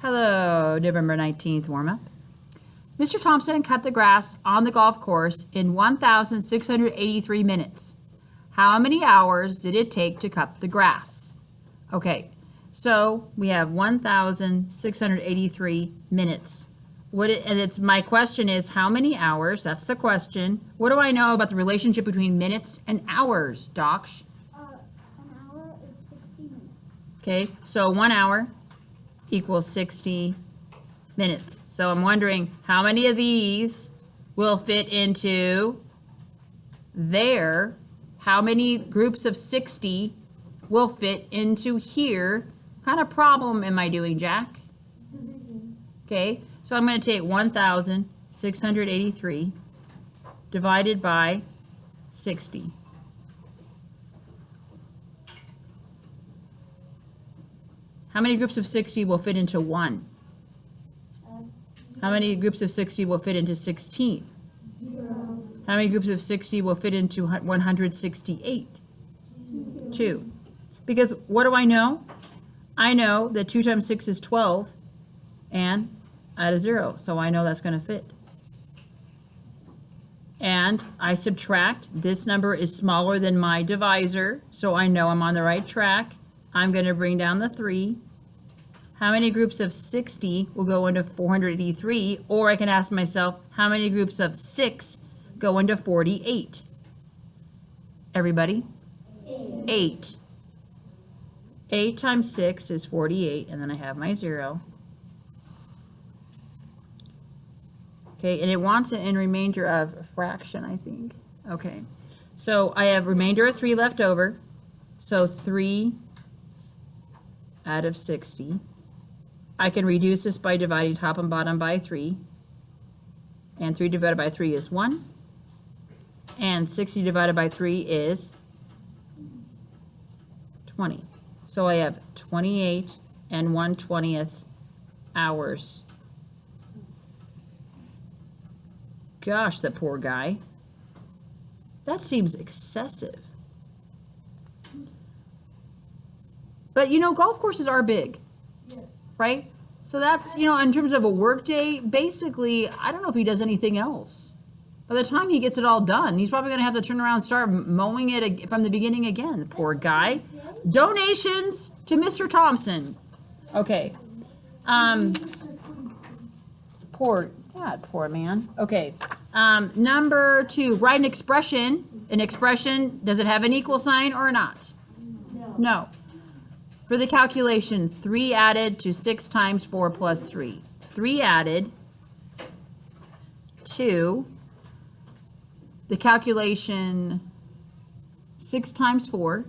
Hello, November 19th warm-up. Mr. Thompson cut the grass on the golf course in 1,683 minutes. How many hours did it take to cut the grass? Okay, so we have 1,683 minutes. My question is how many hours? That's the question. What do I know about the relationship between minutes and hours, Doc? An hour is 60 minutes. Okay, so 1 hour equals 60 minutes. So I'm wondering how many of these will fit into there? How many groups of 60 will fit into here? What kind of problem am I doing, Jack? Division. Okay, so I'm going to take 1,683 divided by 60. How many groups of 60 will fit into 1? How many groups of 60 will fit into 16? 0. How many groups of 60 will fit into 168? 2. Because what do I know? I know that 2 times 6 is 12 and add a 0. So I know that's going to fit. And I subtract. This number is smaller than my divisor, so I know I'm on the right track. I'm going to bring down the 3. How many groups of 60 will go into 483? Or I can ask myself, how many groups of 6 go into 48? Everybody? 8. 8 times 6 is 48, and then I have my 0. Okay, and it wants it in remainder of a fraction, I think. Okay, so I have remainder of 3 left over. So 3 out of 60. I can reduce this by dividing top and bottom by 3. And 3 divided by 3 is 1. And 60 divided by 3 is 20. So I have 28 and 1/20 hours. Gosh, that poor guy. That seems excessive. But you know, golf courses are big. Yes. Right? So that's, you know, in terms of a work day, basically, I don't know if he does anything else. By the time he gets it all done, he's probably going to have to turn around and start mowing it from the beginning again. Poor guy. Donations to Mr. Thompson. Okay. Poor man. Okay. Number 2, write an expression. An expression, does it have an equal sign or not? No. For the calculation, 3 added to 6 times 4 plus 3. 3 added to the calculation 6 times 4.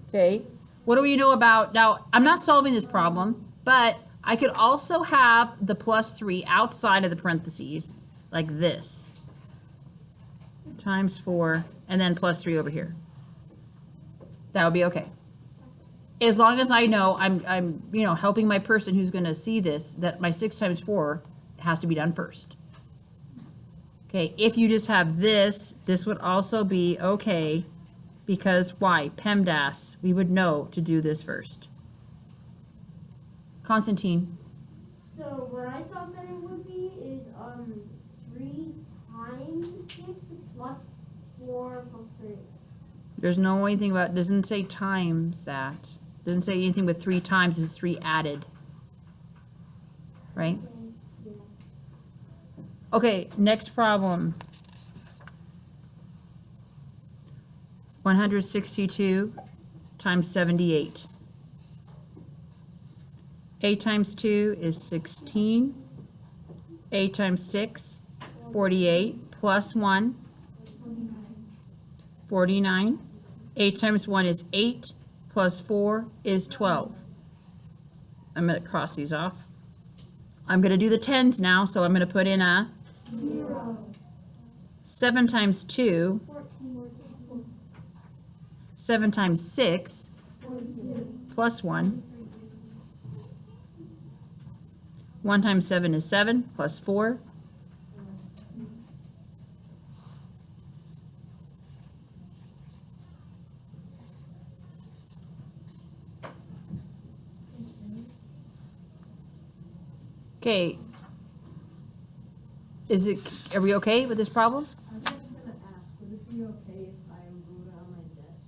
Okay, what do we know about, now I'm not solving this problem, but I could also have the plus 3 outside of the parentheses, like this, times 4, and then plus 3 over here. That would be okay. As long as I know I'm you know, helping my person who's going to see this, that my 6 times 4 has to be done first. Okay, if you just have this, this would also be okay, because why? PEMDAS, we would know to do this first. Constantine. So what I thought that it would be is 3 times 6 plus 4 plus 3. There's no anything about, doesn't say times that. Doesn't say anything with 3 times, it's 3 added. Right? Yeah. Okay, next problem. 162 times 78. 8 times 2 is 16. 8 times 6, 48, plus 1, 49. 8 times 1 is 8, plus 4 is 12. I'm going to cross these off. I'm going to do the tens now, so I'm going to put in a 0. 7 times 2, 7 times 6, 42. plus 1. 1 times 7 is 7, plus 4. Okay. Are we okay with this problem? I was just gonna ask, would it be okay if I wrote it on my desk?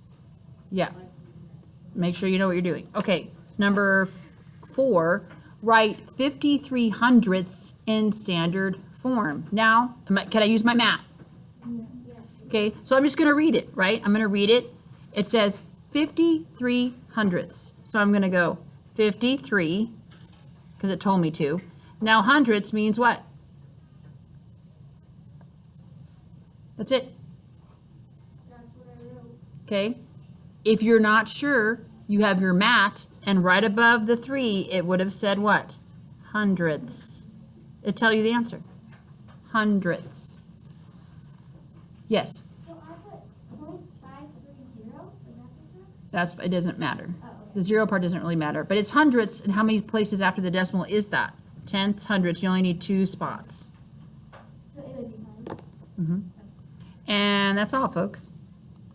Yeah. Like, Make sure you know what you're doing. Okay, number 4, write 53 hundredths in standard form. Now, can I use my mat? Yeah. Okay, so I'm just gonna read it, right? I'm gonna read it. It says 53 hundredths. So I'm gonna go 53, because it told me to. Now hundredths means what? That's it, That's what I wrote. okay? If you're not sure, you have your mat, and right above the 3, it would have said what? Hundredths. It'll tell you the answer. Hundredths. Yes, So I put 0.530. Is that the it doesn't matter. Oh, okay. The 0 part doesn't really matter, but it's hundredths, and how many places after the decimal is that? Tenths, hundredths, you only need 2 spots. So it would be fine. And that's all, folks.